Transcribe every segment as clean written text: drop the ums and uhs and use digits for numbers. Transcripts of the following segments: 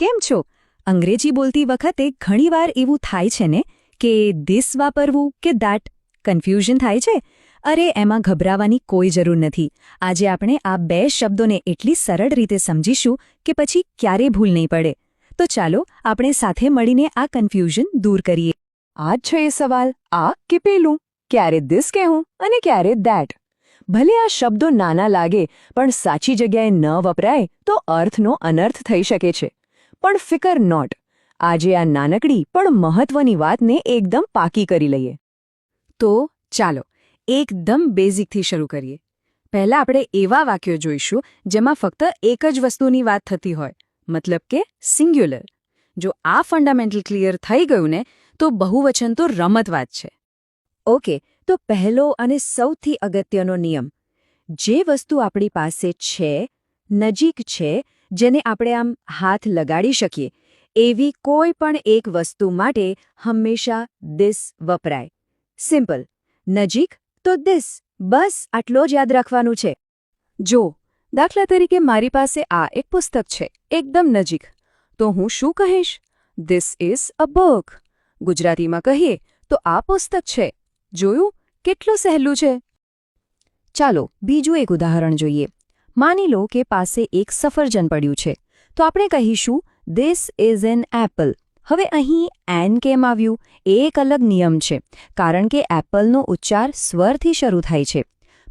કેમ છો? અંગ્રેજી બોલતી વખતે ઘણીવાર એવું થાય છે ને કે ધીસ વાપરવું કે ધેટ કન્ફ્યુઝન થાય છે. અરે એમાં ગભરાવાની કોઈ જરૂર નથી. આજે આપણે આ બે શબ્દોને એટલી સરળ રીતે સમજીશું કે પછી ક્યારેય ભૂલ નહીં પડે. તો ચાલો આપણે સાથે મળીને આ કન્ફ્યુઝન દૂર કરીએ. આ જ છે એ સવાલ, આ કે પેલું, ક્યારે ધીસ કહેવું અને ક્યારે ધેટ. ભલે આ શબ્દો નાના લાગે પણ સાચી જગ્યાએ ન વપરાય તો અર્થનો અનર્થ થઈ શકે છે. પણ ફિકર નોટ, આજે આ નાનકડી પણ મહત્વની વાતને એકદમ પાકી કરી લઈએ. તો ચાલો એકદમ બેઝિકથી શરૂ કરીએ. પહેલા આપણે એવા વાક્યો જોઈશું જેમાં ફક્ત એક જ વસ્તુની વાત થતી હોય, મતલબ કે સિંગ્યુલર. જો આ ફંડામેન્ટલ ક્લિયર થઈ ગયું ને તો બહુવચન તો રમત વાત છે. ઓકે, તો પહેલો અને સૌથી અગત્યનો નિયમ, જે વસ્તુ આપણી પાસે છે, નજીક છે, જેને આપણે આમ હાથ લગાડી શકીએ, એવી કોઈ પણ એક વસ્તુ માટે હંમેશા ધીસ વપરાય. સિમ્પલ, નજીક તો ધીસ, બસ આટલો જ યાદ રાખવાનું છે. જો દાખલા તરીકે મારી પાસે આ એક પુસ્તક છે, એકદમ નજીક, તો હું શું કહીશ? This is a book. ગુજરાતીમાં કહીએ તો આ પુસ્તક છે. જોયું કેટલું સહેલું છે. ચાલો બીજું એક ઉદાહરણ જોઈએ. માની લો કે પાસે એક સફરજન પડ્યું છે, તો આપણે કહીશું ધીસ ઇઝ એન એપલ. હવે અહીં એન કેમ આવ્યું એ એક અલગ નિયમ છે, કારણ કે એપલનો ઉચ્ચાર સ્વરથી શરૂ થાય છે.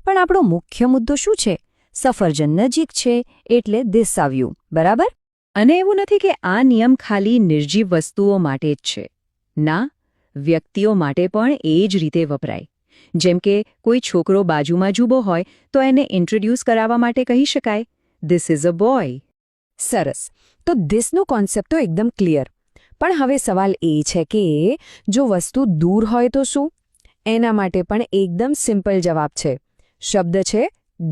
પણ આપણો મુખ્ય મુદ્દો શું છે? સફરજન નજીક છે એટલે ધીસ આવ્યું, બરાબર? અને એવું નથી કે આ નિયમ ખાલી નિર્જીવ વસ્તુઓ માટે જ છે. ના, વ્યક્તિઓ માટે પણ એ જ રીતે વપરાય. જેમ કે કોઈ છોકરો બાજુમાં ઊભો હોય તો એને ઇન્ટ્રોડ્યુસ કરાવવા માટે કહી શકાય, ધીસ ઇઝ અ બોય. સરસ, તો ધીસનો કોન્સેપ્ટ તો એકદમ ક્લિયર. પણ હવે સવાલ એ છે કે જો વસ્તુ દૂર હોય તો શું? એના માટે પણ એકદમ સિમ્પલ જવાબ છે. શબ્દ છે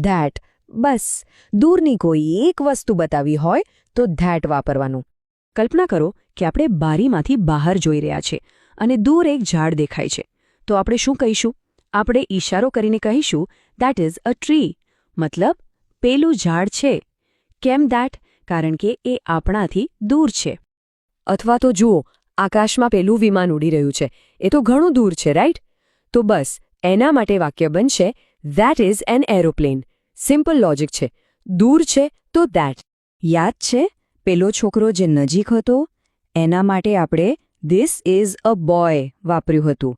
ધેટ. બસ દૂરની કોઈ એક વસ્તુ બતાવી હોય તો ધેટ વાપરવાનું. કલ્પના કરો કે આપણે બારીમાંથી બહાર જોઈ રહ્યા છીએ અને દૂર એક ઝાડ દેખાય છે. તો આપણે શું કહીશું? આપણે ઈશારો કરીને કહીશું ધેટ ઇઝ અ ટ્રી. મતલબ પેલું ઝાડ છે. કેમ ધેટ? કારણ કે એ આપણાથી દૂર છે. અથવા તો જુઓ, આકાશમાં પેલું વિમાન ઉડી રહ્યું છે, એ તો ઘણું દૂર છે, રાઈટ? તો બસ એના માટે વાક્ય બનશે that is an aeroplane. Simple logic છે. દૂર છે તો ધેટ. યાદ છે પેલો છોકરો જે નજીક હતો? એના માટે આપણે ધીસ ઇઝ અ બોય વાપર્યું હતું.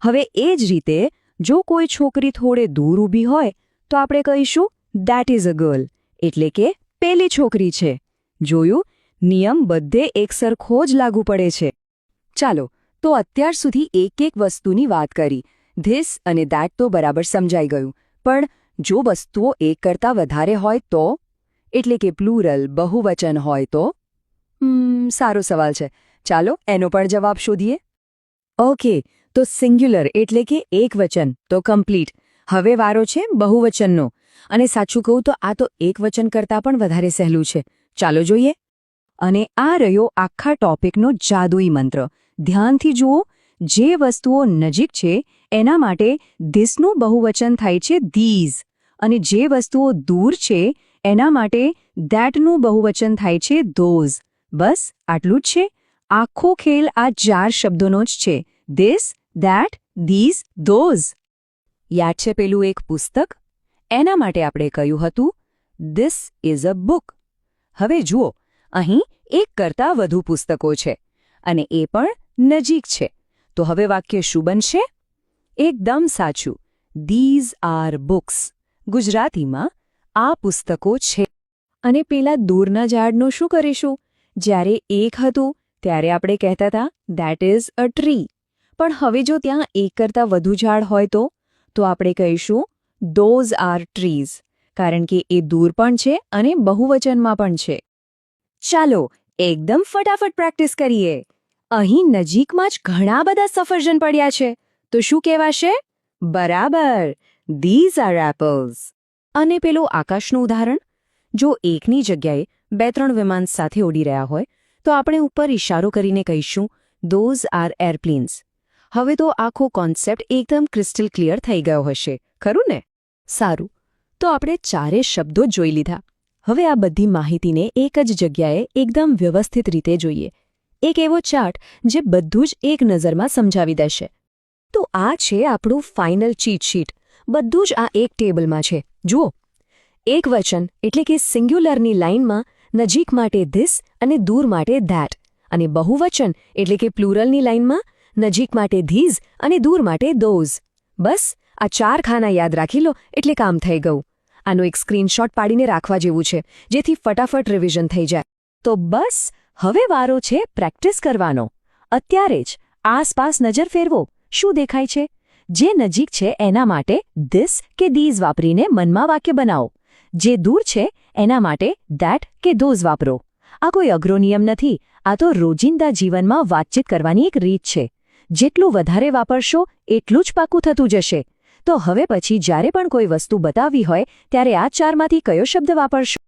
હવે એ જ રીતે જો કોઈ છોકરી થોડે દૂર ઊભી હોય તો આપણે કહીશું ધેટ ઇઝ અ ગર્લ, એટલે કે પેલી છોકરી છે. જોયું, નિયમ બધે એકસરખો જ લાગુ પડે છે. ચાલો તો અત્યાર સુધી એક એક વસ્તુની વાત કરી. ધીસ અને ધેટ તો બરાબર સમજાઈ ગયું. પણ જો વસ્તુઓ એક કરતાં વધારે હોય તો? એટલે કે પ્લુરલ, બહુવચન હોય તો? સારો સવાલ છે. ચાલો એનો પણ જવાબ શોધીએ. ઓકે, તો સિંગ્યુલર એટલે કે એક વચન તો કમ્પ્લીટ. હવે વારો છે બહુવચનનો. અને સાચું કહું તો આ તો એક વચન કરતાં પણ વધારે સહેલું છે. ચાલો જોઈએ. અને આ રહ્યો આખા ટોપિકનો જાદુઈ મંત્ર. ધ્યાનથી જુઓ, જે વસ્તુઓ નજીક છે એના માટે ધીસનું બહુવચન થાય છે ધીઝ, અને જે વસ્તુઓ દૂર છે એના માટે ધેટનું બહુવચન થાય છે ધોઝ. બસ આટલું જ છે. આખો ખેલ આ 4 શબ્દોનો જ છે. This, that, these, those. યાદ છે પેલું એક પુસ્તક? એના માટે આપણે કહ્યું હતું ધીસ ઇઝ અ બુક. હવે જુઓ, અહીં એક કરતાં વધુ પુસ્તકો છે અને એ પણ નજીક છે. તો હવે વાક્ય શું બનશે? એકદમ સાચું, ધીઝ આર બુક્સ. ગુજરાતીમાં આ પુસ્તકો છે. અને પેલા દૂરના ઝાડનું શું કરીશું? જ્યારે એક હતું ત્યારે આપણે કહેતા હતા ધેટ ઇઝ અ ટ્રી. પણ હવે જો ત્યાં એક કરતાં વધુ ઝાડ હોય તો આપણે કહીશું ધોઝ આર ટ્રીઝ, કારણ કે એ દૂર પણ છે અને બહુવચનમાં પણ છે. ચાલો એકદમ ફટાફટ પ્રેક્ટિસ કરીએ. અહીં નજીકમાં જ ઘણા બધા સફરજન પડ્યા છે, તો શું કહેવાશે? બરાબર, ધીઝ આર એપલ્સ. અને પેલું આકાશનું ઉદાહરણ? જો એકની જગ્યાએ 2-3 વિમાન સાથે ઉડી રહ્યા હોય તો આપણે ઉપર ઇશારો કરીને કહીશું ધોઝ આર એરપ્લેન્સ. હવે તો આખો કોન્સેપ્ટ એકદમ ક્રિસ્ટલ ક્લિયર થઈ ગયો હશે, ખરું ને? સારું, તો આપણે 4 શબ્દો જોઈ લીધા. હવે આ બધી માહિતીને એક જ જગ્યાએ એકદમ વ્યવસ્થિત રીતે જોઈએ. એક એવો ચાર્ટ જે બધું જ એક નજરમાં સમજાવી દેશે. તો આ છે આપણું ફાઇનલ ચીટ શીટ. બધું જ આ એક ટેબલમાં છે. જુઓ, એક વચન એટલે કે સિંગ્યુલરની લાઇનમાં નજીક માટે ધીસ અને દૂર માટે ધેટ, અને બહુવચન એટલે કે પ્લુરલની લાઇનમાં નજીક માટે ધીઝ અને દૂર માટે ધોઝ. બસ આ 4 ખાના યાદ રાખી લો એટલે કામ થઈ ગયું. આનો એક સ્ક્રીનશોટ પાડીને રાખવા જેવું છે, જેથી ફટાફટ રિવિઝન થઈ જાય. તો બસ હવે વારો છે પ્રેક્ટિસ કરવાનો. અત્યારે જ આસપાસ નજર ફેરવો. શું દેખાય છે? જે નજીક છે એના માટે ધીસ કે ધીઝ વાપરીને મનમાં વાક્ય બનાવો. જે દૂર છે એના માટે ધેટ કે ધોઝ વાપરો. આ કોઈ અઘરો નિયમ નથી. આ તો રોજિંદા જીવનમાં વાતચીત કરવાની એક રીત છે. જેટલું વધારે વાપરશો એટલું જ પાકું થતું જશે. તો હવે પછી જ્યારે પણ કોઈ વસ્તુ બતાવવી હોય ત્યારે આ 4માંથી કયો શબ્દ વાપરશો?